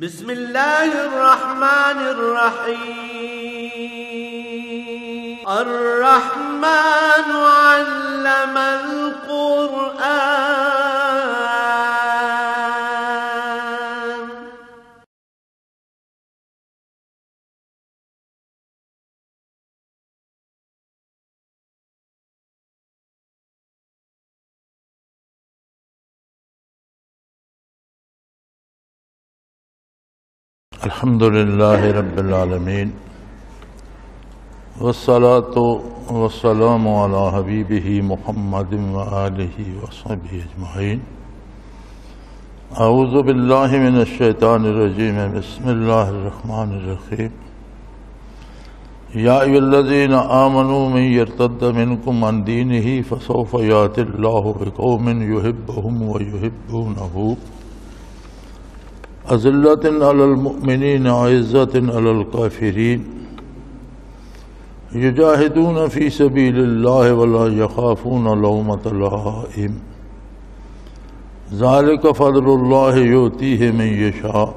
بسم اللہ الرحمن الرحیم الرحمن علم القرآن الحمد للہ رب العالمین والصلاة والسلام علی حبیبہ محمد وآلہ وصحبہ اجمعین۔ اعوذ باللہ من الشیطان الرجیم، بسم اللہ الرحمن الرحیم۔ یا ایھا الذین آمنوا من یرتد منکم عن دینہ فسوف یأتی اللہ بقوم یحبہم ویحبونہ اذلۃ علی المؤمنین عزۃ علی الکافرین یجاہدون فی سبیل اللہ ولا یخافون لومۃ لائم ذلک فضل اللہ یؤتیہ من یشاء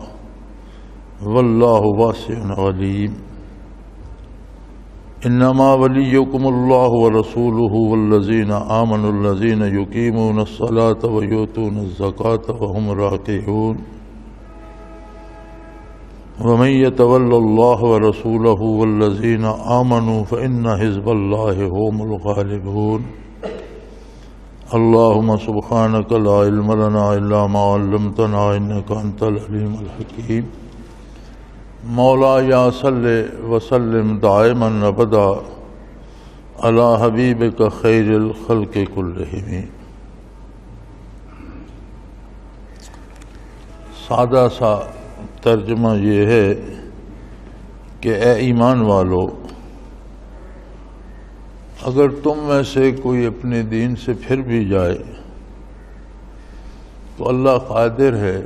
واللہ واسع علیم۔ انما ولیکم اللہ ورسولہ والذین آمنوا الذین یقیمون الصلاۃ ویؤتون الزکاۃ وہم راکعون ومن يتول الله ورسوله والذين آمنوا فإن حزب الله هم الغالبون۔ اللهم سبحانك لا علم لنا إلا ما علمتنا إنك أنت العليم الحكيم۔ مولاي صل وسلم دائما أبدا على حبيبك خير الخلق كلهم۔ سادہ سا ترجمہ یہ ہے کہ اے ایمان والو، اگر تم میں سے کوئی اپنے دین سے پھر بھی جائے تو اللہ قادر ہے،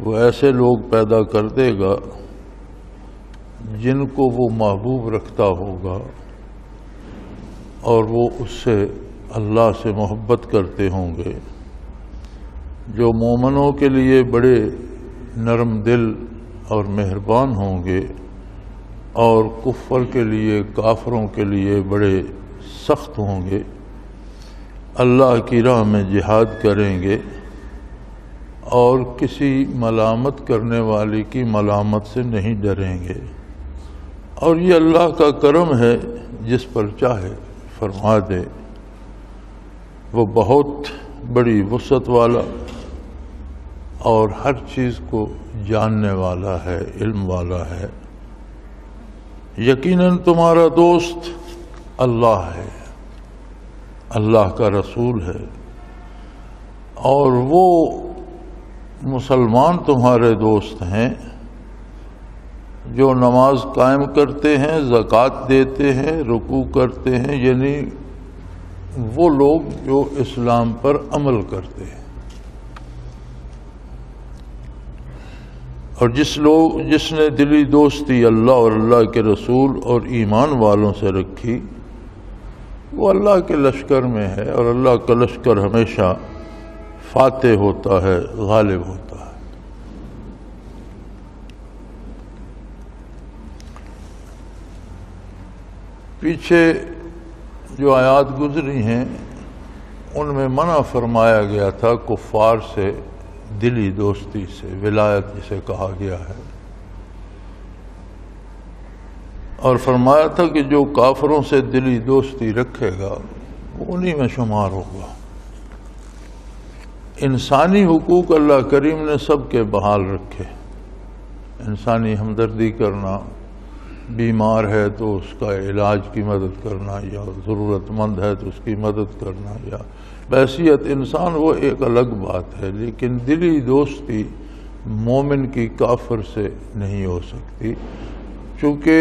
وہ ایسے لوگ پیدا کر دے گا جن کو وہ محبوب رکھتا ہوگا اور وہ اس سے اللہ سے محبت کرتے ہوں گے، جو مومنوں کے لیے بڑے نرم دل اور مہربان ہوں گے اور کفر کے لیے کافروں کے لیے بڑے سخت ہوں گے، اللہ کی راہ میں جہاد کریں گے اور کسی ملامت کرنے والی کی ملامت سے نہیں ڈریں گے، اور یہ اللہ کا کرم ہے، جس پر چاہے فرما دے۔ وہ بہت بڑی وسعت والا اور ہر چیز کو جاننے والا ہے، علم والا ہے۔ یقیناً تمہارا دوست اللہ ہے، اللہ کا رسول ہے، اور وہ مسلمان تمہارے دوست ہیں جو نماز قائم کرتے ہیں، زکوٰۃ دیتے ہیں، رکوع کرتے ہیں، یعنی وہ لوگ جو اسلام پر عمل کرتے ہیں۔ اور جس نے دلی دوستی اللہ اور اللہ کے رسول اور ایمان والوں سے رکھی، وہ اللہ کے لشکر میں ہے، اور اللہ کا لشکر ہمیشہ فاتح ہوتا ہے، غالب ہوتا ہے۔ پیچھے جو آیات گزری ہیں ان میں منع فرمایا گیا تھا کفار سے دلی دوستی سے، ولایت جسے کہا گیا ہے، اور فرمایا تھا کہ جو کافروں سے دلی دوستی رکھے گا وہ انہی میں شمار ہوگا۔ انسانی حقوق اللہ کریم نے سب کے بحال رکھے، انسانی ہمدردی کرنا، بیمار ہے تو اس کا علاج کی مدد کرنا، یا ضرورت مند ہے تو اس کی مدد کرنا، یا بحیثیت انسان وہ ایک الگ بات ہے، لیکن دلی دوستی مومن کی کافر سے نہیں ہو سکتی، چونکہ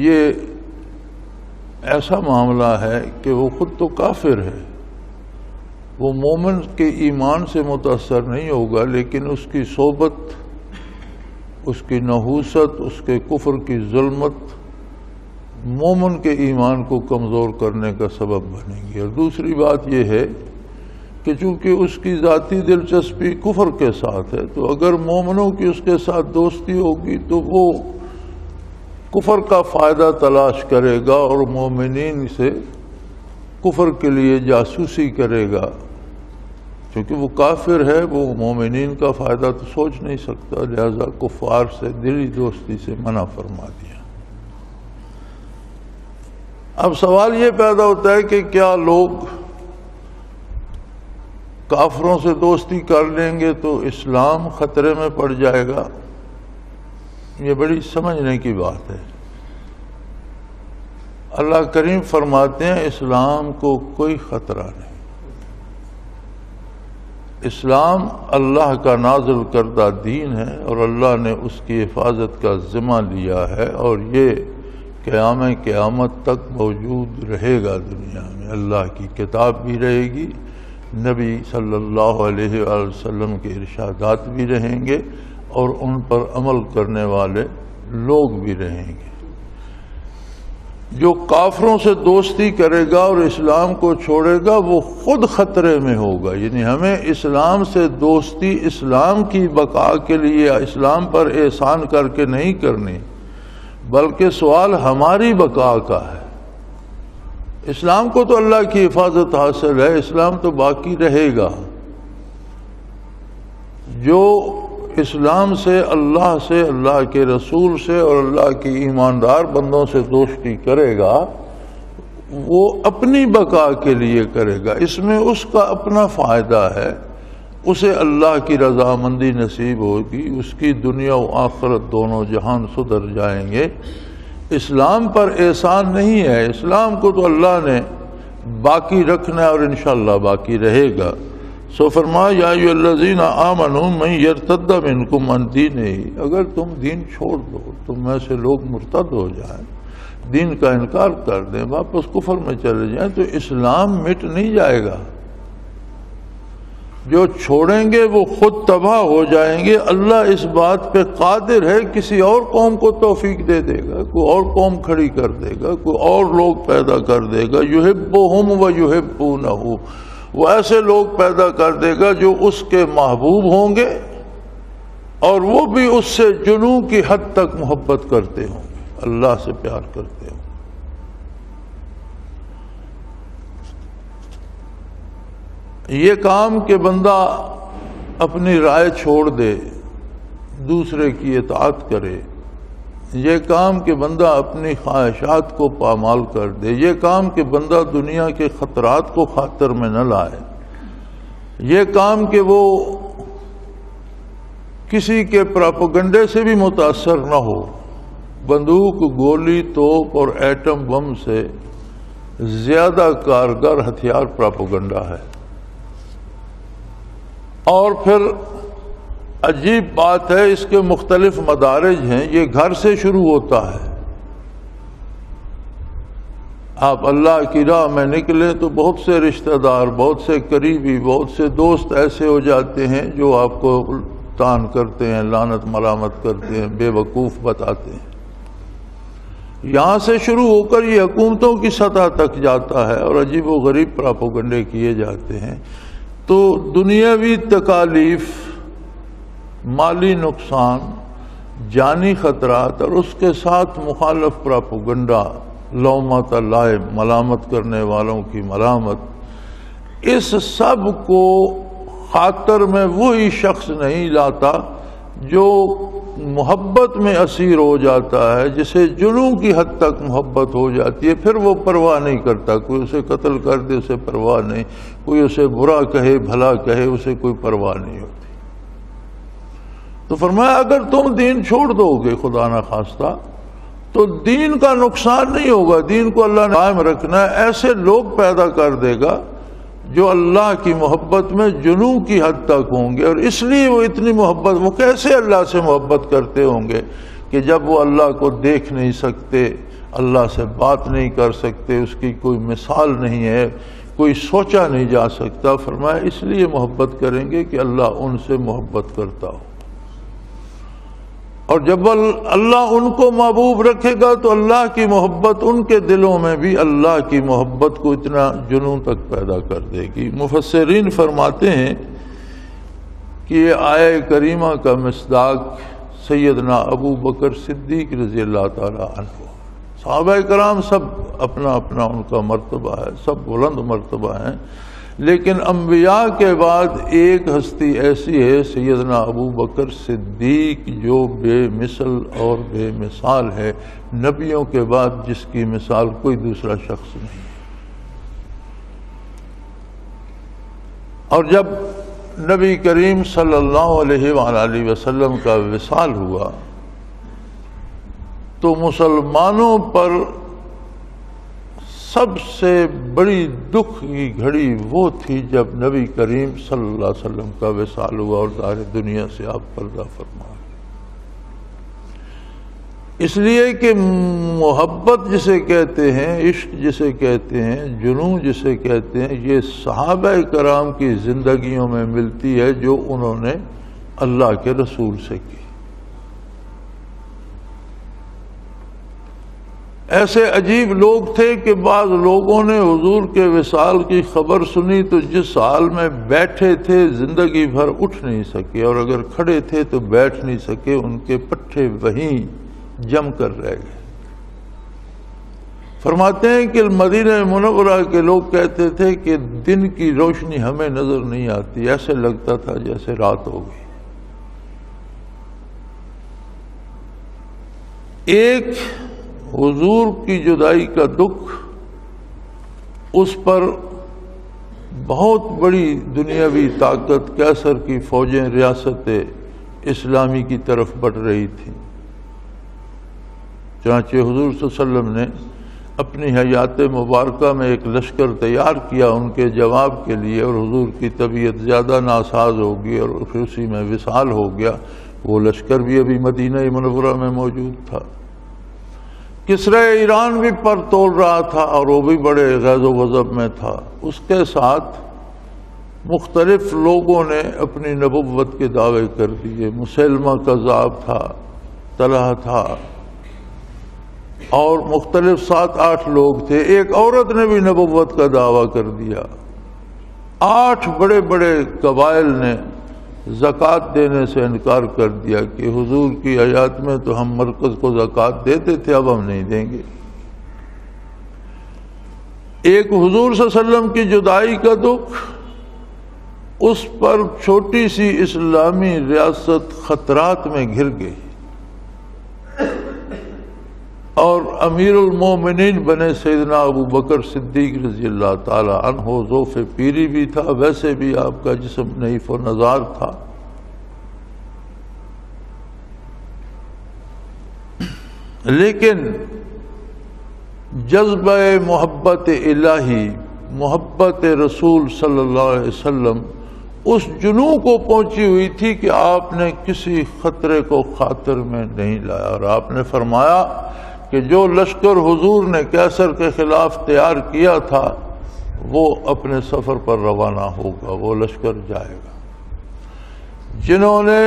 یہ ایسا معاملہ ہے کہ وہ خود تو کافر ہے، وہ مومن کے ایمان سے متاثر نہیں ہوگا، لیکن اس کی صحبت، اس کی نحوست، اس کے کفر کی ظلمت مومن کے ایمان کو کمزور کرنے کا سبب بنے گی۔ اور دوسری بات یہ ہے کہ چونکہ اس کی ذاتی دلچسپی کفر کے ساتھ ہے، تو اگر مومنوں کی اس کے ساتھ دوستی ہوگی تو وہ کفر کا فائدہ تلاش کرے گا اور مومنین سے کفر کے لیے جاسوسی کرے گا، کیونکہ وہ کافر ہے، وہ مومنین کا فائدہ تو سوچ نہیں سکتا، لہذا کفار سے دلی دوستی سے منع فرما دیا۔ اب سوال یہ پیدا ہوتا ہے کہ کیا لوگ کافروں سے دوستی کر لیں گے تو اسلام خطرے میں پڑ جائے گا؟ یہ بڑی سمجھنے کی بات ہے۔ اللہ کریم فرماتے ہیں اسلام کو کوئی خطرہ نہیں، اسلام اللہ کا نازل کردہ دین ہے اور اللہ نے اس کی حفاظت کا ذمہ لیا ہے، اور یہ قیامت تک موجود رہے گا دنیا میں۔ اللہ کی کتاب بھی رہے گی، نبی صلی اللہ علیہ وآلہ وسلم کے ارشادات بھی رہیں گے، اور ان پر عمل کرنے والے لوگ بھی رہیں گے۔ جو کافروں سے دوستی کرے گا اور اسلام کو چھوڑے گا وہ خود خطرے میں ہوگا، یعنی ہمیں اسلام سے دوستی اسلام کی بقا کے لیے اسلام پر احسان کر کے نہیں کرنی، بلکہ سوال ہماری بقا کا ہے۔ اسلام کو تو اللہ کی حفاظت حاصل ہے، اسلام تو باقی رہے گا۔ جو اسلام سے، اللہ کے رسول سے اور اللہ کی ایماندار بندوں سے دوستی کرے گا وہ اپنی بقا کے لیے کرے گا، اس میں اس کا اپنا فائدہ ہے، اسے اللہ کی رضامندی نصیب ہوگی، اس کی دنیا و آخرت دونوں جہان سدھر جائیں گے۔ اسلام پر احسان نہیں ہے، اسلام کو تو اللہ نے باقی رکھنا ہے اور انشاءاللہ باقی رہے گا۔ سو فرمایا یا ایھا الذین آمنوا من یرتد منکم عن دینہ، اگر تم دین چھوڑ دو، تم میں سے لوگ مرتد ہو جائیں، دین کا انکار کر دیں، واپس کفر میں چلے جائیں، تو اسلام مٹ نہیں جائے گا۔ جو چھوڑیں گے وہ خود تباہ ہو جائیں گے۔ اللہ اس بات پہ قادر ہے، کسی اور قوم کو توفیق دے دے گا، کوئی اور قوم کھڑی کر دے گا، کوئی اور لوگ پیدا کر دے گا، یحبہم و یحبونہ، وہ ایسے لوگ پیدا کر دے گا جو اس کے محبوب ہوں گے اور وہ بھی اس سے جنوں کی حد تک محبت کرتے ہوں گے، اللہ سے پیار کرتے ہوں گے۔ یہ کام کہ بندہ اپنی رائے چھوڑ دے، دوسرے کی اطاعت کرے، یہ کام کہ بندہ اپنی خواہشات کو پامال کر دے، یہ کام کہ بندہ دنیا کے خطرات کو خاطر میں نہ لائے، یہ کام کہ وہ کسی کے پراپیگنڈے سے بھی متاثر نہ ہو، بندوق، گولی، توپ اور ایٹم بم سے زیادہ کارگر ہتھیار پراپیگنڈا ہے۔ اور پھر عجیب بات ہے، اس کے مختلف مدارج ہیں، یہ گھر سے شروع ہوتا ہے۔ آپ اللہ کی راہ میں نکلے تو بہت سے رشتہ دار، بہت سے قریبی، بہت سے دوست ایسے ہو جاتے ہیں جو آپ کو تان کرتے ہیں، لعنت ملامت کرتے ہیں، بے وقوف بتاتے ہیں۔ یہاں سے شروع ہو کر یہ حکومتوں کی سطح تک جاتا ہے اور عجیب و غریب پراپیگنڈے کیے جاتے ہیں۔ تو دنیاوی تکالیف، مالی نقصان، جانی خطرات اور اس کے ساتھ مخالف پراپیگنڈا، لومات لائم، ملامت کرنے والوں کی ملامت، اس سب کو خاطر میں وہی شخص نہیں لاتا جو محبت میں اسیر ہو جاتا ہے، جسے جنوں کی حد تک محبت ہو جاتی ہے، پھر وہ پرواہ نہیں کرتا، کوئی اسے قتل کر دے اسے پرواہ نہیں، کوئی اسے برا کہے بھلا کہے اسے کوئی پرواہ نہیں ہوتی۔ تو فرمایا اگر تم دین چھوڑ دو گے خدا نہ خواستہ تو دین کا نقصان نہیں ہوگا، دین کو اللہ نے قائم رکھنا ہے۔ ایسے لوگ پیدا کر دے گا جو اللہ کی محبت میں جنوں کی حد تک ہوں گے، اور اس لیے وہ اتنی محبت، وہ کیسے اللہ سے محبت کرتے ہوں گے کہ جب وہ اللہ کو دیکھ نہیں سکتے، اللہ سے بات نہیں کر سکتے، اس کی کوئی مثال نہیں ہے، کوئی سوچا نہیں جا سکتا۔ فرمایا اس لیے محبت کریں گے کہ اللہ ان سے محبت کرتا ہو۔ اور جب اللہ ان کو محبوب رکھے گا تو اللہ کی محبت ان کے دلوں میں بھی اللہ کی محبت کو اتنا جنون تک پیدا کر دے گی۔ مفسرین فرماتے ہیں کہ یہ آیہ کریمہ کا مصداق سیدنا ابو بکر صدیق رضی اللہ تعالی عنہ۔ صحابہ کرام سب اپنا اپنا ان کا مرتبہ ہے، سب بلند مرتبہ ہیں، لیکن انبیاء کے بعد ایک ہستی ایسی ہے سیدنا ابو بکر صدیق جو بے مثل اور بے مثال ہے، نبیوں کے بعد جس کی مثال کوئی دوسرا شخص نہیں۔ اور جب نبی کریم صلی اللہ علیہ وآلہ وسلم کا وصال ہوا تو مسلمانوں پر سب سے بڑی دکھ کی گھڑی وہ تھی جب نبی کریم صلی اللہ علیہ وسلم کا وصال ہوا اور ظاہر دنیا سے آپ پردہ فرما گئے۔ اس لیے کہ محبت جسے کہتے ہیں، عشق جسے کہتے ہیں، جنون جسے کہتے ہیں، یہ صحابہ کرام کی زندگیوں میں ملتی ہے جو انہوں نے اللہ کے رسول سے کی۔ ایسے عجیب لوگ تھے کہ بعض لوگوں نے حضور کے وصال کی خبر سنی تو جس حال میں بیٹھے تھے زندگی بھر اٹھ نہیں سکے، اور اگر کھڑے تھے تو بیٹھ نہیں سکے، ان کے پٹھے وہیں جم کر رہ گئے۔ فرماتے ہیں کہ مدینہ منورہ کے لوگ کہتے تھے کہ دن کی روشنی ہمیں نظر نہیں آتی، ایسے لگتا تھا جیسے رات ہو گئی۔ ایک حضور کی جدائی کا دکھ، اس پر بہت بڑی دنیاوی طاقت قیصر کی فوجیں ریاست اسلامی کی طرف بڑھ رہی تھیں، چنانچہ حضور صلی اللہ علیہ وسلم نے اپنی حیات مبارکہ میں ایک لشکر تیار کیا ان کے جواب کے لیے، اور حضور کی طبیعت زیادہ ناساز ہو گئی اور پھر اسی میں وصال ہو گیا۔ وہ لشکر بھی ابھی مدینہ منورہ میں موجود تھا۔ کسرا ایران بھی پر تول رہا تھا اور وہ بھی بڑے غیظ و غضب میں تھا۔ اس کے ساتھ مختلف لوگوں نے اپنی نبوت کے دعوے کر دیے۔ مسیلمہ کذاب تھا، طلحہ تھا، اور مختلف 7-8 لوگ تھے۔ ایک عورت نے بھی نبوت کا دعویٰ کر دیا۔ 8 بڑے بڑے قبائل نے زکوٰۃ دینے سے انکار کر دیا کہ حضور کی حیات میں تو ہم مرکز کو زکوٰۃ دیتے تھے، اب ہم نہیں دیں گے۔ ایک حضور صلی اللہ علیہ وسلم کی جدائی کا دکھ، اس پر چھوٹی سی اسلامی ریاست خطرات میں گھر گئی، اور امیر المومنین بنے سیدنا ابو بکر صدیق رضی اللہ تعالی عنہ۔ ذوف پیری بھی تھا، ویسے بھی آپ کا جسم نحیف و نزار تھا۔ لیکن جذبہ محبت الہی، محبت رسول صلی اللہ علیہ وسلم اس جنوں کو پہنچی ہوئی تھی کہ آپ نے کسی خطرے کو خاطر میں نہیں لایا، اور آپ نے فرمایا کہ جو لشکر حضور نے قیصر کے خلاف تیار کیا تھا وہ اپنے سفر پر روانہ ہوگا، وہ لشکر جائے گا۔ جنہوں نے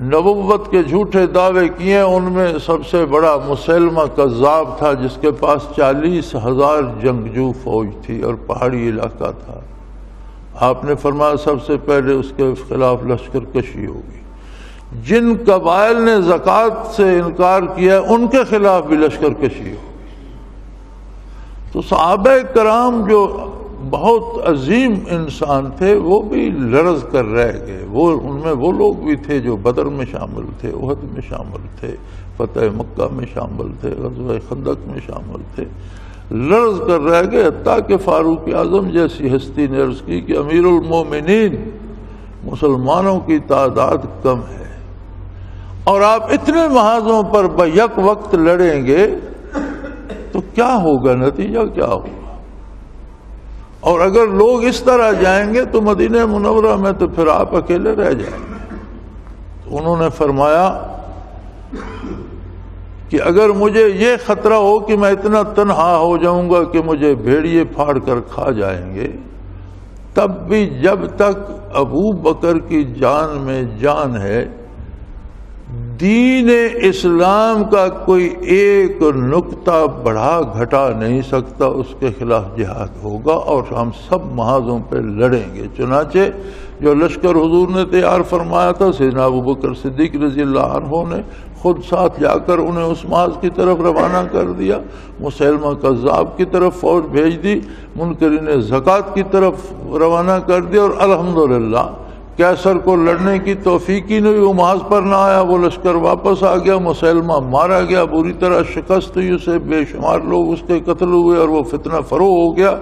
نبوت کے جھوٹے دعوے کیے ان میں سب سے بڑا مسیلمہ کذاب تھا، جس کے پاس 40,000 جنگجو فوج تھی اور پہاڑی علاقہ تھا۔ آپ نے فرمایا سب سے پہلے اس کے خلاف لشکر کشی ہوگی۔ جن قبائل نے زکوٰۃ سے انکار کیا ان کے خلاف بھی لشکر کشی ہوگی۔ تو صحابہ کرام جو بہت عظیم انسان تھے وہ بھی لرز کر رہ گئے۔ ان میں وہ لوگ بھی تھے جو بدر میں شامل تھے، احد میں شامل تھے، فتح مکہ میں شامل تھے، غزوہ خندق میں شامل تھے، لرز کر رہ گئے، حتیٰ کہ فاروق اعظم جیسی ہستی نے عرض کی کہ امیر المومنین، مسلمانوں کی تعداد کم ہے اور آپ اتنے محاذوں پر بیک وقت لڑیں گے تو کیا ہوگا، نتیجہ کیا ہوگا؟ اور اگر لوگ اس طرح جائیں گے تو مدینہ منورہ میں تو پھر آپ اکیلے رہ جائیں گے۔ تو انہوں نے فرمایا کہ اگر مجھے یہ خطرہ ہو کہ میں اتنا تنہا ہو جاؤں گا کہ مجھے بھیڑیے پھاڑ کر کھا جائیں گے، تب بھی جب تک ابو بکر کی جان میں جان ہے دین اسلام کا کوئی ایک نقطہ بڑھا گھٹا نہیں سکتا، اس کے خلاف جہاد ہوگا اور ہم سب محاذوں پہ لڑیں گے۔ چنانچہ جو لشکر حضور نے تیار فرمایا تھا، سیدنا ابوبکر صدیق رضی اللہ عنہ نے خود ساتھ جا کر انہیں اس محاذ کی طرف روانہ کر دیا، مسیلمہ کذاب کی طرف فوج بھیج دی، منکرین زکوٰۃ کی طرف روانہ کر دیا، اور الحمدللہ کیسر کو لڑنے کی توفیق ہی نہیں، وہ محاذ پر نہ آیا، وہ لشکر واپس آ گیا، مسیلمہ مارا گیا، بری طرح شکست ہوئی اسے، بے شمار لوگ اس کے قتل ہوئے اور وہ فتنہ فروغ ہو گیا۔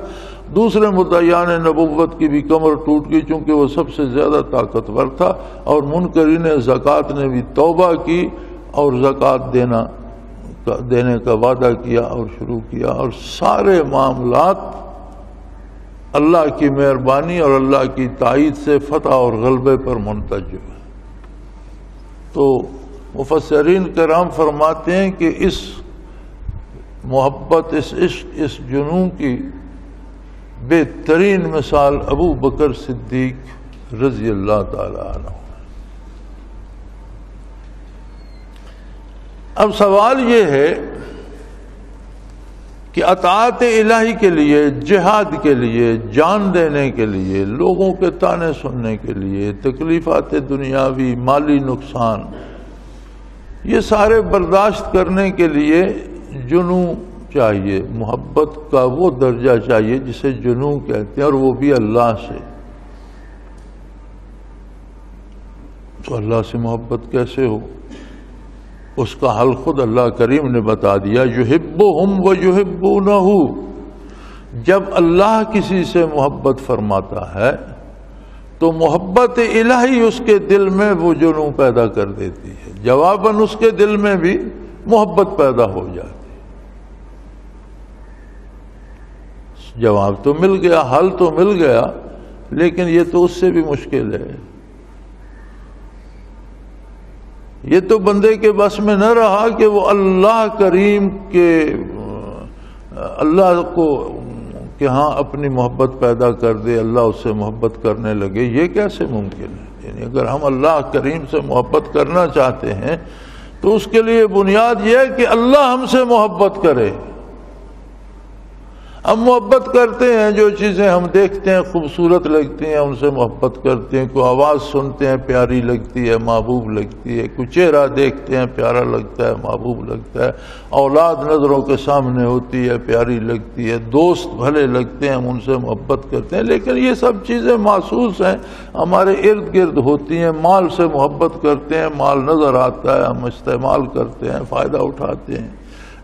دوسرے مدعیان نبوت کی بھی کمر ٹوٹ گئی، چونکہ وہ سب سے زیادہ طاقتور تھا، اور منکرین زکوٰۃ نے بھی توبہ کی اور زکوٰۃ دینے کا وعدہ کیا اور شروع کیا، اور سارے معاملات اللہ کی مہربانی اور اللہ کی تائید سے فتح اور غلبے پر منتج ہوئے۔ تو مفسرین کرام فرماتے ہیں کہ اس محبت، اس عشق، اس جنون کی بہترین مثال ابو بکر صدیق رضی اللہ تعالی عنہ۔ اب سوال یہ ہے کہ اطاعت الہی کے لیے، جہاد کے لیے، جان دینے کے لیے، لوگوں کے طعنے سننے کے لیے، تکلیفات دنیاوی، مالی نقصان، یہ سارے برداشت کرنے کے لیے جنون چاہیے، محبت کا وہ درجہ چاہیے جسے جنون کہتے ہیں، اور وہ بھی اللہ سے۔ تو اللہ سے محبت کیسے ہو؟ اس کا حل خود اللہ کریم نے بتا دیا، یحبہم ویحبونہ۔ جب اللہ کسی سے محبت فرماتا ہے تو محبت الہی اس کے دل میں وہ جنون پیدا کر دیتی ہے، جواباً اس کے دل میں بھی محبت پیدا ہو جاتی ہے۔ جواب تو مل گیا، حل تو مل گیا، لیکن یہ تو اس سے بھی مشکل ہے۔ یہ تو بندے کے بس میں نہ رہا کہ وہ اللہ کریم کے، اللہ کو کہ ہاں اپنی محبت پیدا کر دے، اللہ اس سے محبت کرنے لگے۔ یہ کیسے ممکن ہے؟ یعنی اگر ہم اللہ کریم سے محبت کرنا چاہتے ہیں تو اس کے لیے بنیاد یہ ہے کہ اللہ ہم سے محبت کرے۔ ہم محبت کرتے ہیں، جو چیزیں ہم دیکھتے ہیں خوبصورت لگتی ہیں ان سے محبت کرتے ہیں، کوئی آواز سنتے ہیں پیاری لگتی ہے، محبوب لگتی ہے، کوئی چہرہ دیکھتے ہیں پیارا لگتا ہے، محبوب لگتا ہے، اولاد نظروں کے سامنے ہوتی ہے پیاری لگتی ہے، دوست بھلے لگتے ہیں ہم ان سے محبت کرتے ہیں۔ لیکن یہ سب چیزیں محسوس ہیں، ہمارے ارد گرد ہوتی ہیں۔ مال سے محبت کرتے ہیں، مال نظر آتا ہے، ہم استعمال کرتے ہیں، فائدہ اٹھاتے ہیں۔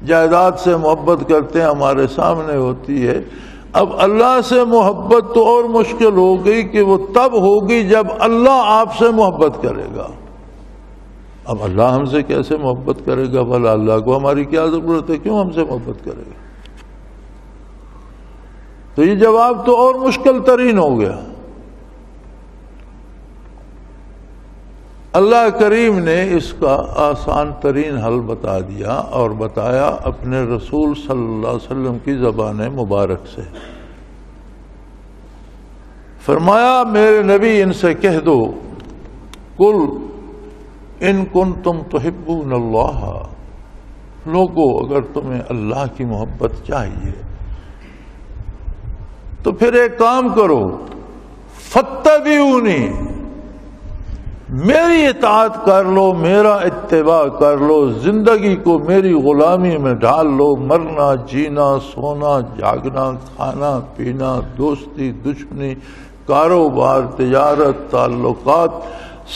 جائیداد سے محبت کرتے ہیں، ہمارے سامنے ہوتی ہے۔ اب اللہ سے محبت تو اور مشکل ہو گئی کہ وہ تب ہوگی جب اللہ آپ سے محبت کرے گا۔ اب اللہ ہم سے کیسے محبت کرے گا؟ بھلا اللہ کو ہماری کیا ضرورت ہے، کیوں ہم سے محبت کرے گا؟ تو یہ جواب تو اور مشکل ترین ہو گیا۔ اللہ کریم نے اس کا آسان ترین حل بتا دیا اور بتایا اپنے رسول صلی اللہ علیہ وسلم کی زبان مبارک سے۔ فرمایا میرے نبی ان سے کہہ دو، قل ان کنتم تحبون اللہ، لوگو اگر تمہیں اللہ کی محبت چاہیے تو پھر ایک کام کرو، فاتبعونی، میری اطاعت کر لو، میرا اتباع کر لو، زندگی کو میری غلامی میں ڈال لو۔ مرنا، جینا، سونا، جاگنا، کھانا پینا، دوستی، دشمنی، کاروبار، تجارت، تعلقات،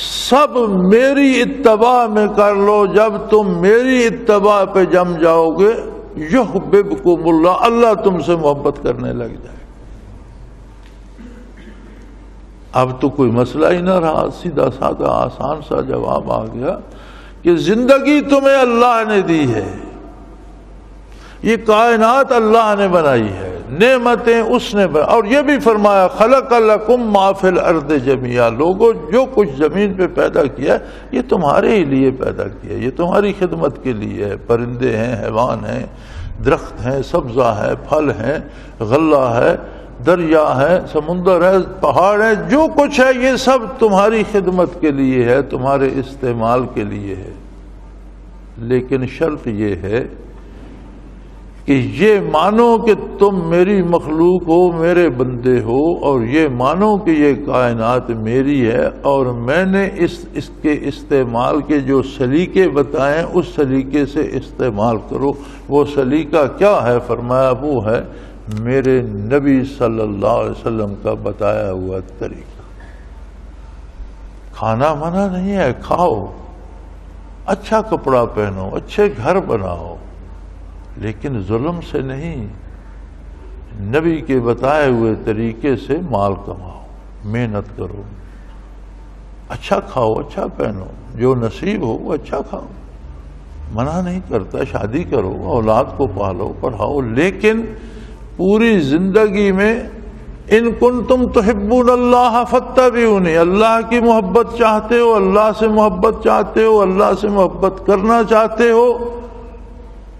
سب میری اتباع میں کر لو۔ جب تم میری اتباع پہ جم جاؤ گے، یحببکم اللہ، اللہ تم سے محبت کرنے لگ جائے۔ اب تو کوئی مسئلہ ہی نہ رہا، سیدھا سادہ آسان سا جواب آ گیا کہ زندگی تمہیں اللہ نے دی ہے، یہ کائنات اللہ نے بنائی ہے، نعمتیں اس نے بنائی، اور یہ بھی فرمایا خلق لکم ما فی الارض جمیعا، لوگوں جو کچھ زمین پہ پیدا کیا یہ تمہارے ہی لیے پیدا کیا، یہ تمہاری خدمت کے لیے ہے۔ پرندے ہیں، حیوان ہیں، درخت ہیں، سبزہ ہے، پھل ہیں، غلہ ہے، دریا ہے، سمندر ہے، پہاڑ ہے، جو کچھ ہے یہ سب تمہاری خدمت کے لیے ہے، تمہارے استعمال کے لیے ہے۔ لیکن شرط یہ ہے کہ یہ مانو کہ تم میری مخلوق ہو، میرے بندے ہو، اور یہ مانو کہ یہ کائنات میری ہے، اور میں نے اس کے استعمال کے جو سلیقے بتائے اس سلیقے سے استعمال کرو۔ وہ سلیقہ کیا ہے؟ فرمایا وہ ہے میرے نبی صلی اللہ علیہ وسلم کا بتایا ہوا طریقہ۔ کھانا منع نہیں ہے، کھاؤ، اچھا کپڑا پہنو، اچھے گھر بناؤ، لیکن ظلم سے نہیں، نبی کے بتائے ہوئے طریقے سے مال کماؤ، محنت کرو، اچھا کھاؤ، اچھا پہنو، جو نصیب ہو وہ اچھا کھاؤ، منع نہیں کرتا، شادی کرو، اولاد کو پالو، پڑھاؤ، لیکن پوری زندگی میں ان کنتم تحبون اللہ فاتبعونی، اللہ کی محبت چاہتے ہو، اللہ سے محبت چاہتے ہو، اللہ سے محبت کرنا چاہتے ہو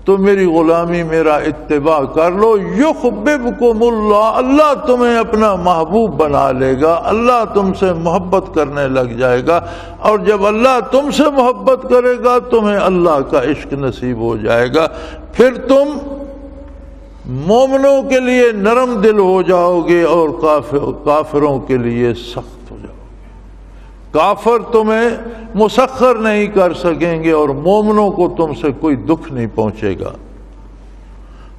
تو میری غلامی، میرا اتباع کر لو۔ یحببکم اللہ، اللہ تمہیں اپنا محبوب بنا لے گا، اللہ تم سے محبت کرنے لگ جائے گا، اور جب اللہ تم سے محبت کرے گا تمہیں اللہ کا عشق نصیب ہو جائے گا، پھر تم مومنوں کے لیے نرم دل ہو جاؤ گے اور کافروں کے لیے سخت ہو جاؤ گے۔ کافر تمہیں مسخر نہیں کر سکیں گے اور مومنوں کو تم سے کوئی دکھ نہیں پہنچے گا۔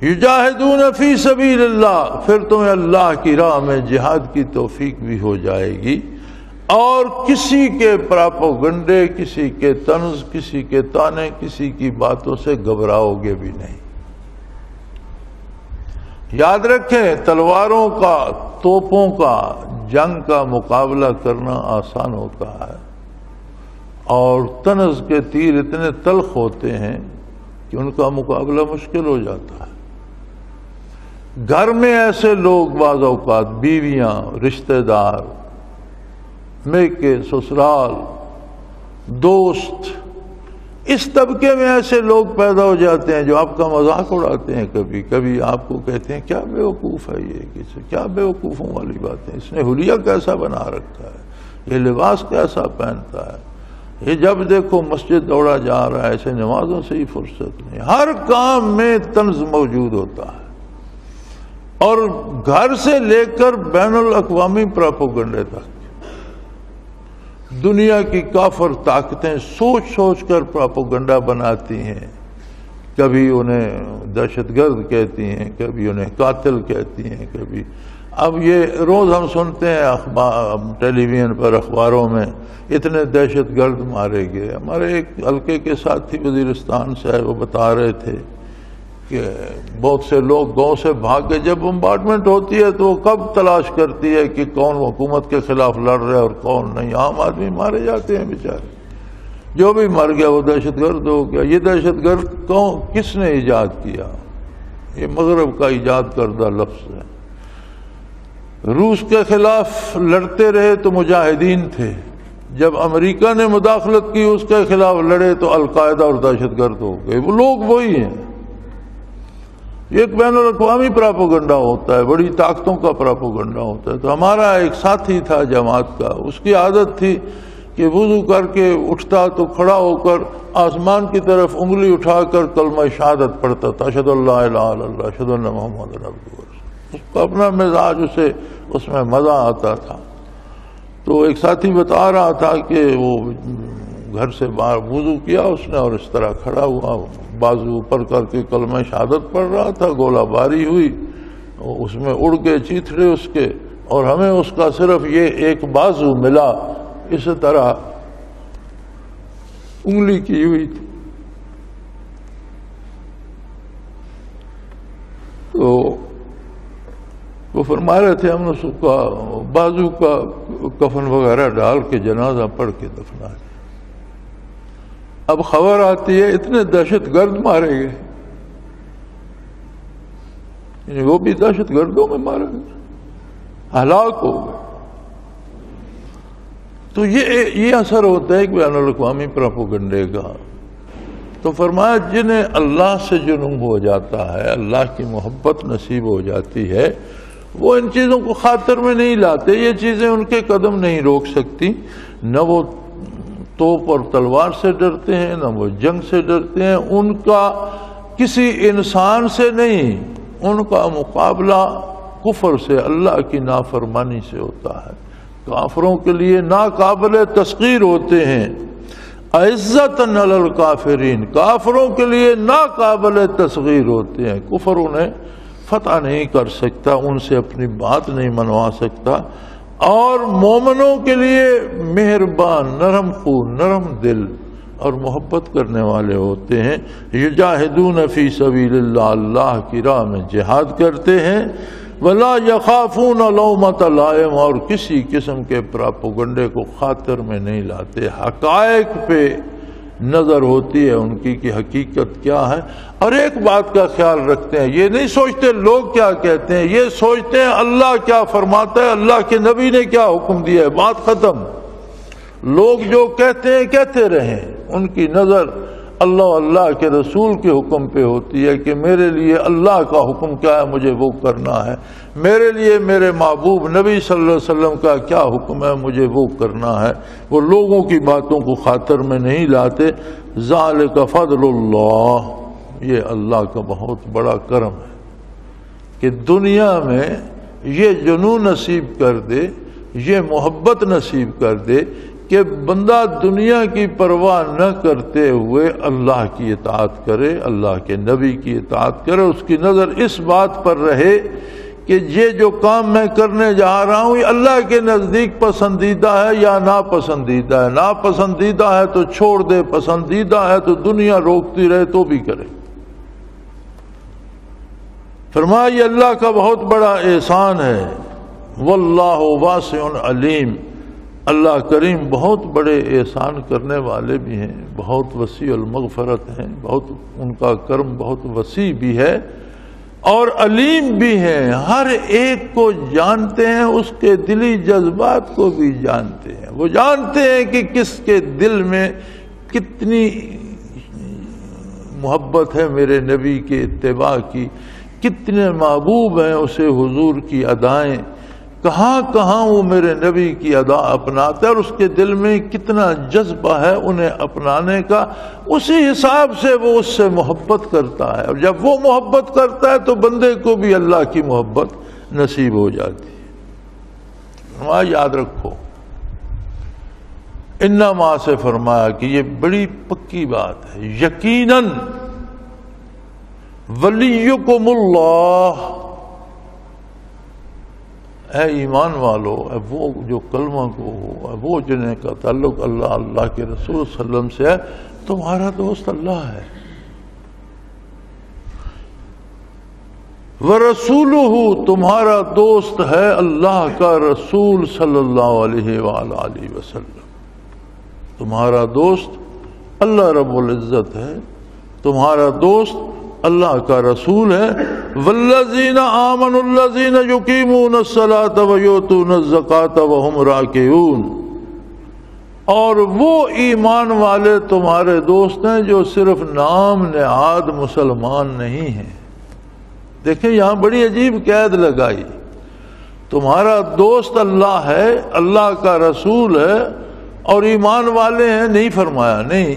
یجاہدون فی سبیل اللہ، پھر تمہیں اللہ کی راہ میں جہاد کی توفیق بھی ہو جائے گی، اور کسی کے پراپوگنڈے، کسی کے طنز، کسی کے تانے، کسی کی باتوں سے گھبراؤ گے بھی نہیں۔ یاد رکھیں، تلواروں کا، توپوں کا، جنگ کا مقابلہ کرنا آسان ہوتا ہے، اور طنز کے تیر اتنے تلخ ہوتے ہیں کہ ان کا مقابلہ مشکل ہو جاتا ہے۔ گھر میں ایسے لوگ بعض اوقات، بیویاں، رشتہ دار، میکے، سسرال، دوست، اس طبقے میں ایسے لوگ پیدا ہو جاتے ہیں جو آپ کا مذاق اڑاتے ہیں، کبھی کبھی آپ کو کہتے ہیں کیا بیوقوف ہے یہ، کیا بیوقوفوں والی بات ہے، اس نے حلیہ کیسا بنا رکھا ہے، یہ لباس کیسا پہنتا ہے، یہ جب دیکھو مسجد دوڑا جا رہا ہے، ایسے نمازوں سے ہی فرصت نہیں۔ ہر کام میں طنز موجود ہوتا ہے، اور گھر سے لے کر بین الاقوامی پراپوگنڈے تک دنیا کی کافر طاقتیں سوچ سوچ کر پراپوگنڈا بناتی ہیں، کبھی انہیں دہشت گرد کہتی ہیں، کبھی انہیں قاتل کہتی ہیں، کبھی اب یہ روز ہم سنتے ہیں ٹیلی ویژن پر، اخباروں میں، اتنے دہشت گرد مارے گئے۔ ہمارے ایک حلقے کے ساتھی وزیرستان سے وہ بتا رہے تھے کہ بہت سے لوگ گاؤں سے بھاگ کے، جب بمبارڈمنٹ ہوتی ہے تو وہ کب تلاش کرتی ہے کہ کون حکومت کے خلاف لڑ رہا ہے اور کون نہیں، عام آدمی مارے جاتے ہیں بیچارے، جو بھی مر گیا وہ دہشت گرد ہو گیا۔ یہ دہشت گرد کس نے ایجاد کیا؟ یہ مغرب کا ایجاد کردہ لفظ ہے۔ روس کے خلاف لڑتے رہے تو مجاہدین تھے، جب امریکہ نے مداخلت کی اس کے خلاف لڑے تو القاعدہ اور دہشت گرد ہو گئے، وہ لوگ وہی ہیں۔ ایک بین الاقوامی پراپوگنڈا ہوتا ہے، بڑی طاقتوں کا پراپوگنڈا ہوتا ہے۔ تو ہمارا ایک ساتھی تھا جماعت کا، اس کی عادت تھی کہ وضو کر کے اٹھتا تو کھڑا ہو کر آسمان کی طرف انگلی اٹھا کر کلمہ شہادت پڑھتا تھا، اشہد ان لا الہ الا اللہ اشہد ان محمد عبدہ ورسولہ۔ اس کا اپنا مزاج، اسے اس میں مزہ آتا تھا۔ تو ایک ساتھی بتا رہا تھا کہ وہ گھر سے باہر وضو کیا اس نے، اور اس طرح کھڑا ہوا، بازو اوپر کر کے کلمہ شہادت پڑھ رہا تھا، گولہ باری ہوئی، اس میں اڑ کے چیتھڑے اس کے، اور ہمیں اس کا صرف یہ ایک بازو ملا، اس طرح انگلی کی ہوئی تھی۔ تو وہ فرما رہے تھے ہم نے اس کا بازو کا کفن وغیرہ ڈال کے جنازہ پڑھ کے دفنا دیا۔ اب خبر آتی ہے اتنے دہشت گرد مارے گئے، یعنی وہ بھی دہشت گردوں میں مارے گئے، ہلاک ہو گئے۔ تو یہ اثر ہوتا ہے کہ بین الاقوامی پراپوگنڈے کا۔ تو فرمایا جنہیں اللہ سے جنون ہو جاتا ہے، اللہ کی محبت نصیب ہو جاتی ہے، وہ ان چیزوں کو خاطر میں نہیں لاتے، یہ چیزیں ان کے قدم نہیں روک سکتی، نہ وہ توپ اور تلوار سے ڈرتے ہیں، نہ وہ جنگ سے ڈرتے ہیں، ان کا کسی انسان سے نہیں، ان کا مقابلہ کفر سے، اللہ کی نافرمانی سے ہوتا ہے۔ کافروں کے لیے ناقابل تسخیر ہوتے ہیں، عزتاً علی الکافرین، کافروں کے لیے ناقابل تسخیر ہوتے ہیں، کفر انہیں فتح نہیں کر سکتا، ان سے اپنی بات نہیں منوا سکتا، اور مومنوں کے لیے مہربان، نرم خو، نرم دل اور محبت کرنے والے ہوتے ہیں۔ یجاہدون فی سبیل اللہ، اللہ کی راہ میں جہاد کرتے ہیں، ولا یخافون لومۃ لائم، اور کسی قسم کے پراپوگنڈے کو خاطر میں نہیں لاتے، حقائق پہ نظر ہوتی ہے ان کی کہ حقیقت کیا ہے، اور ایک بات کا خیال رکھتے ہیں، یہ نہیں سوچتے لوگ کیا کہتے ہیں، یہ سوچتے ہیں اللہ کیا فرماتا ہے، اللہ کے نبی نے کیا حکم دیا ہے، بات ختم۔ لوگ جو کہتے ہیں کہتے رہیں، ان کی نظر اللہ اللہ کے رسول کے حکم پہ ہوتی ہے کہ میرے لیے اللہ کا حکم کیا ہے، مجھے وہ کرنا ہے، میرے لیے میرے محبوب نبی صلی اللہ علیہ وسلم کا کیا حکم ہے، مجھے وہ کرنا ہے۔ وہ لوگوں کی باتوں کو خاطر میں نہیں لاتے۔ ذالک فضل اللہ، یہ اللہ کا بہت بڑا کرم ہے کہ دنیا میں یہ جنون نصیب کر دے، یہ محبت نصیب کر دے کہ بندہ دنیا کی پرواہ نہ کرتے ہوئے اللہ کی اطاعت کرے، اللہ کے نبی کی اطاعت کرے، اس کی نظر اس بات پر رہے کہ یہ جو کام میں کرنے جا رہا ہوں یہ اللہ کے نزدیک پسندیدہ ہے یا ناپسندیدہ ہے، ناپسندیدہ ہے تو چھوڑ دے، پسندیدہ ہے تو دنیا روکتی رہے تو بھی کرے۔ فرمایا یہ اللہ کا بہت بڑا احسان ہے، واللہ واسع علیم، اللہ کریم بہت بڑے احسان کرنے والے بھی ہیں، بہت وسیع المغفرت ہیں، بہت ان کا کرم بہت وسیع بھی ہے اور علیم بھی ہیں، ہر ایک کو جانتے ہیں، اس کے دلی جذبات کو بھی جانتے ہیں، وہ جانتے ہیں کہ کس کے دل میں کتنی محبت ہے میرے نبی کے اتباع کی، کتنے محبوب ہیں اسے حضور کی ادائیں، کہاں کہاں وہ میرے نبی کی ادا اپناتا ہے اور اس کے دل میں کتنا جذبہ ہے انہیں اپنانے کا، اسی حساب سے وہ اس سے محبت کرتا ہے، اور جب وہ محبت کرتا ہے تو بندے کو بھی اللہ کی محبت نصیب ہو جاتی ہے۔ وہاں یاد رکھو انما سے فرمایا کہ یہ بڑی پکی بات ہے، یقیناً ولیکم اللہ، اے ایمان والو، اے وہ جو کلمہ کو ہو، اے وہ جنہیں کا تعلق اللہ اللہ کے رسول صلی اللہ علیہ وسلم سے ہے، تمہارا دوست اللہ ہے، وَرَسُولُهُ، تمہارا دوست ہے اللہ کا رسول صلی اللہ علیہ وآلہ وسلم، تمہارا دوست اللہ رب العزت ہے، تمہارا دوست اللہ کا رسول ہے۔ والذین آمنوا الذین یقیمون الصلاۃ ویؤتون الزکاۃ وہم راکعون، اور وہ ایمان والے تمہارے دوست ہیں جو صرف نام نہاد مسلمان نہیں ہیں۔ دیکھیں یہاں بڑی عجیب قید لگائی، تمہارا دوست اللہ ہے، اللہ کا رسول ہے اور ایمان والے ہیں نہیں فرمایا، نہیں،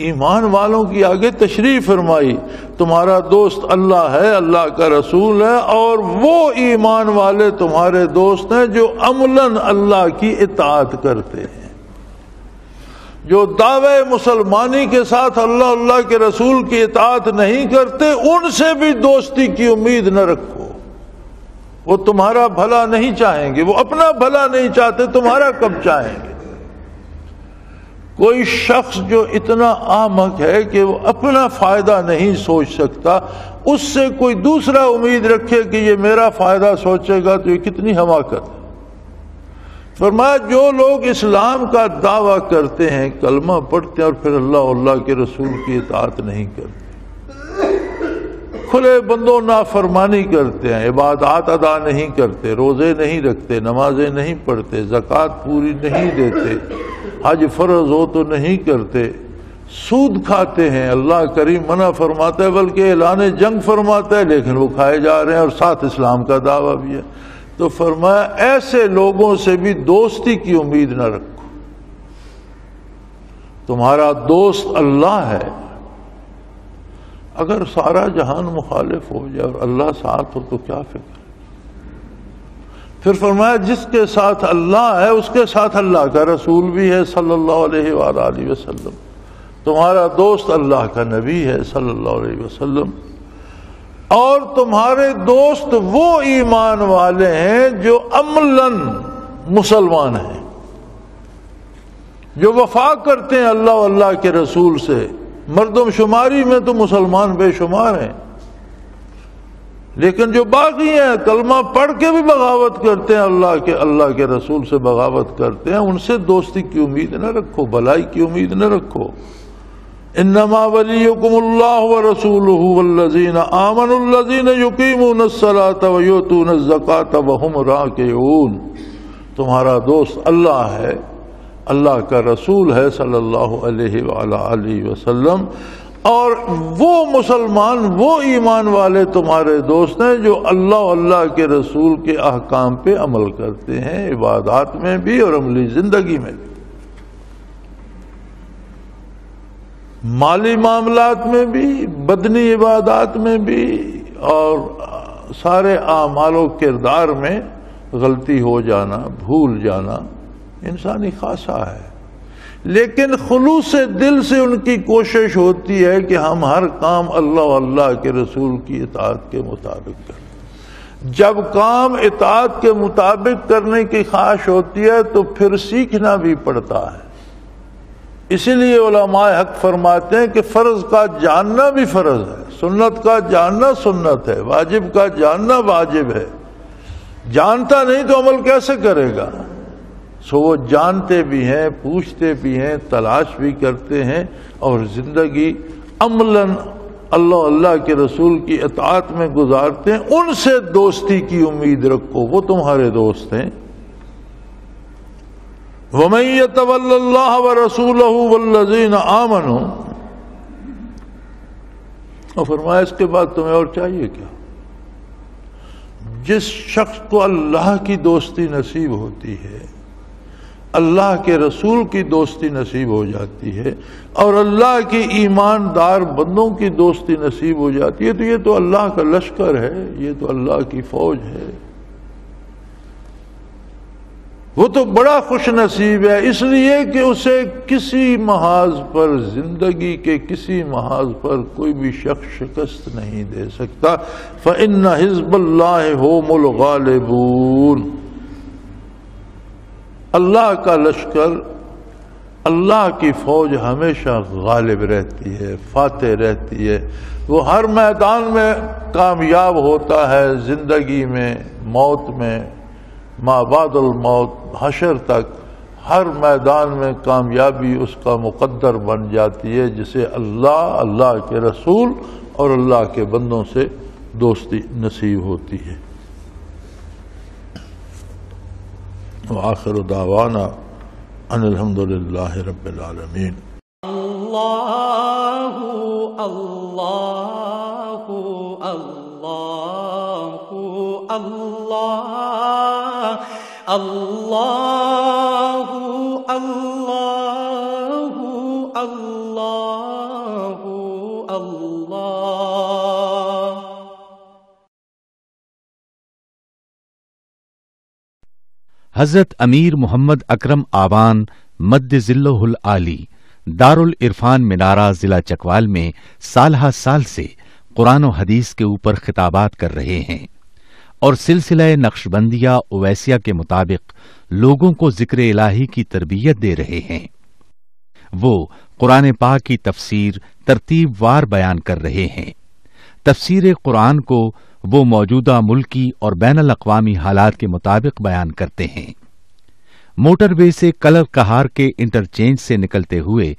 ایمان والوں کی آگے تشریح فرمائی، تمہارا دوست اللہ ہے، اللہ کا رسول ہے، اور وہ ایمان والے تمہارے دوست ہیں جو عملاً اللہ کی اطاعت کرتے ہیں، جو دعوے مسلمانی کے ساتھ اللہ اللہ کے رسول کی اطاعت نہیں کرتے، ان سے بھی دوستی کی امید نہ رکھو، وہ تمہارا بھلا نہیں چاہیں گے، وہ اپنا بھلا نہیں چاہتے، تمہارا کب چاہیں گے؟ کوئی شخص جو اتنا احمق ہے کہ وہ اپنا فائدہ نہیں سوچ سکتا، اس سے کوئی دوسرا امید رکھے کہ یہ میرا فائدہ سوچے گا تو یہ کتنی حماقت ہے۔ فرمایا جو لوگ اسلام کا دعویٰ کرتے ہیں، کلمہ پڑھتے ہیں اور پھر اللہ اللہ کے رسول کی اطاعت نہیں کرتے، کھلے بندوں نافرمانی کرتے ہیں، عبادات ادا نہیں کرتے، روزے نہیں رکھتے، نمازیں نہیں پڑھتے، زکوٰۃ پوری نہیں دیتے، حج فرض ہو تو نہیں کرتے، سود کھاتے ہیں، اللہ کریم منع فرماتا ہے بلکہ اعلان جنگ فرماتا ہے، لیکن وہ کھائے جا رہے ہیں اور ساتھ اسلام کا دعویٰ بھی ہے، تو فرمایا ایسے لوگوں سے بھی دوستی کی امید نہ رکھو۔ تمہارا دوست اللہ ہے. اگر سارا جہان مخالف ہو جائے اور اللہ ساتھ ہو تو کیا فکر. پھر فرمایا جس کے ساتھ اللہ ہے اس کے ساتھ اللہ کا رسول بھی ہے صلی اللہ علیہ وآلہ وسلم. تمہارا دوست اللہ کا نبی ہے صلی اللہ علیہ وسلم. اور تمہارے دوست وہ ایمان والے ہیں جو عملاً مسلمان ہیں، جو وفا کرتے ہیں اللہ و اللہ کے رسول سے. مردم شماری میں تو مسلمان بے شمار ہیں، لیکن جو باقی ہیں کلمہ پڑھ کے بھی بغاوت کرتے ہیں، اللہ کے رسول سے بغاوت کرتے ہیں، ان سے دوستی کی امید نہ رکھو، بھلائی کی امید نہ رکھو. انما ولیکم اللہ ورسولہ والذین آمنوا الذین یقیمون الصلاة ویؤتون الزکاة وہم راکعون. تمہارا دوست اللہ ہے، اللہ کا رسول ہے صلی اللہ علیہ وآلہ وسلم، اور وہ مسلمان، وہ ایمان والے تمہارے دوست ہیں جو اللہ و اللہ کے رسول کے احکام پہ عمل کرتے ہیں، عبادات میں بھی اور عملی زندگی میں بھی، مالی معاملات میں بھی، بدنی عبادات میں بھی، اور سارے اعمال و کردار میں غلطی ہو جانا، بھول جانا انسانی خاصہ ہے. لیکن خلوص دل سے ان کی کوشش ہوتی ہے کہ ہم ہر کام اللہ و اللہ کے رسول کی اطاعت کے مطابق کریں. جب کام اطاعت کے مطابق کرنے کی خواہش ہوتی ہے تو پھر سیکھنا بھی پڑتا ہے. اسی لیے علماء حق فرماتے ہیں کہ فرض کا جاننا بھی فرض ہے، سنت کا جاننا سنت ہے، واجب کا جاننا واجب ہے. جانتا نہیں تو عمل کیسے کرے گا؟ سو وہ جانتے بھی ہیں، پوچھتے بھی ہیں، تلاش بھی کرتے ہیں، اور زندگی عملاً اللہ کے رسول کی اطاعت میں گزارتے ہیں. ان سے دوستی کی امید رکھو، وہ تمہارے دوست ہیں. وَمَن يَتَوَلَّ اللَّهَ وَرَسُولَهُ وَالَّذِينَ آمَنُوا. اور فرمایا اس کے بعد تمہیں اور چاہیے کیا؟ جس شخص کو اللہ کی دوستی نصیب ہوتی ہے، اللہ کے رسول کی دوستی نصیب ہو جاتی ہے، اور اللہ کی ایماندار بندوں کی دوستی نصیب ہو جاتی ہے، تو یہ تو اللہ کا لشکر ہے، یہ تو اللہ کی فوج ہے. وہ تو بڑا خوش نصیب ہے، اس لیے کہ اسے کسی محاذ پر، زندگی کے کسی محاذ پر کوئی بھی شخص شکست نہیں دے سکتا. فَإِنَّ حِزْبَ اللَّهِ هُمُ الْغَالِبُونَ. اللہ کا لشکر، اللہ کی فوج ہمیشہ غالب رہتی ہے، فاتح رہتی ہے. وہ ہر میدان میں کامیاب ہوتا ہے، زندگی میں، موت میں، ما بعد الموت، حشر تک ہر میدان میں کامیابی اس کا مقدر بن جاتی ہے، جسے اللہ کے رسول اور اللہ کے بندوں سے دوستی نصیب ہوتی ہے. وآخر دعوانا ان الحمدللہ رب العالمین. اللہ اللہ اللہ اللہ اللہ اللہ اللہ اللہ. حضرت امیر محمد اکرم آوان مد ظلہ العالی دارالعرفان منارہ ضلع چکوال میں سالہ سال سے قرآن و حدیث کے اوپر خطابات کر رہے ہیں اور سلسلہ نقشبندیہ اویسیہ کے مطابق لوگوں کو ذکر الہی کی تربیت دے رہے ہیں. وہ قرآن پاک کی تفسیر ترتیب وار بیان کر رہے ہیں. تفسیر قرآن کو وہ موجودہ ملکی اور بین الاقوامی حالات کے مطابق بیان کرتے ہیں. موٹر وے سے کلر کہار کے انٹرچینج سے نکلتے ہوئے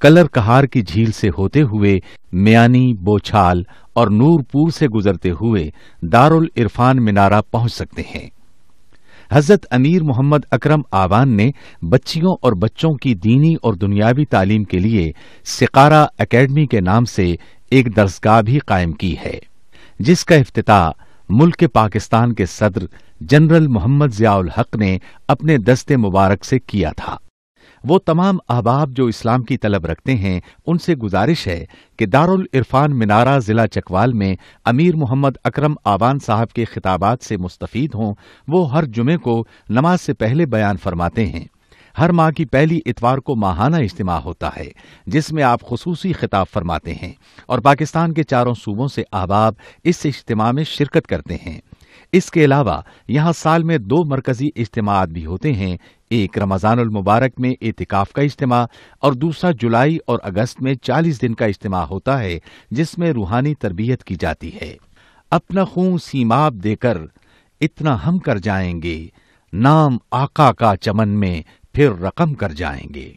کلر کہار کی جھیل سے ہوتے ہوئے میانی، بوچھال اور نور پور سے گزرتے ہوئے دارالعرفان منارہ پہنچ سکتے ہیں. حضرت امیر محمد اکرم آوان نے بچیوں اور بچوں کی دینی اور دنیاوی تعلیم کے لیے سقارہ اکیڈمی کے نام سے ایک درسگاہ بھی قائم کی ہے، جس کا افتتاح ملک پاکستان کے صدر جنرل محمد ضیاء الحق نے اپنے دست مبارک سے کیا تھا. وہ تمام احباب جو اسلام کی طلب رکھتے ہیں ان سے گزارش ہے کہ دارالعرفان منارہ ضلع چکوال میں امیر محمد اکرم آوان صاحب کے خطابات سے مستفید ہوں۔ وہ ہر جمعے کو نماز سے پہلے بیان فرماتے ہیں۔ ہر ماہ کی پہلی اتوار کو ماہانہ اجتماع ہوتا ہے جس میں آپ خصوصی خطاب فرماتے ہیں اور پاکستان کے چاروں صوبوں سے احباب اس اجتماع میں شرکت کرتے ہیں۔ اس کے علاوہ یہاں سال میں 2 مرکزی اجتماعات بھی ہوتے ہیں، ایک رمضان المبارک میں اعتکاف کا اجتماع اور دوسرا جولائی اور اگست میں 40 دن کا اجتماع ہوتا ہے جس میں روحانی تربیت کی جاتی ہے۔ اپنا خون سیماب دے کر اتنا ہم کر جائیں گے، نام آقا کا چمن میں پھر رقم کر جائیں گے۔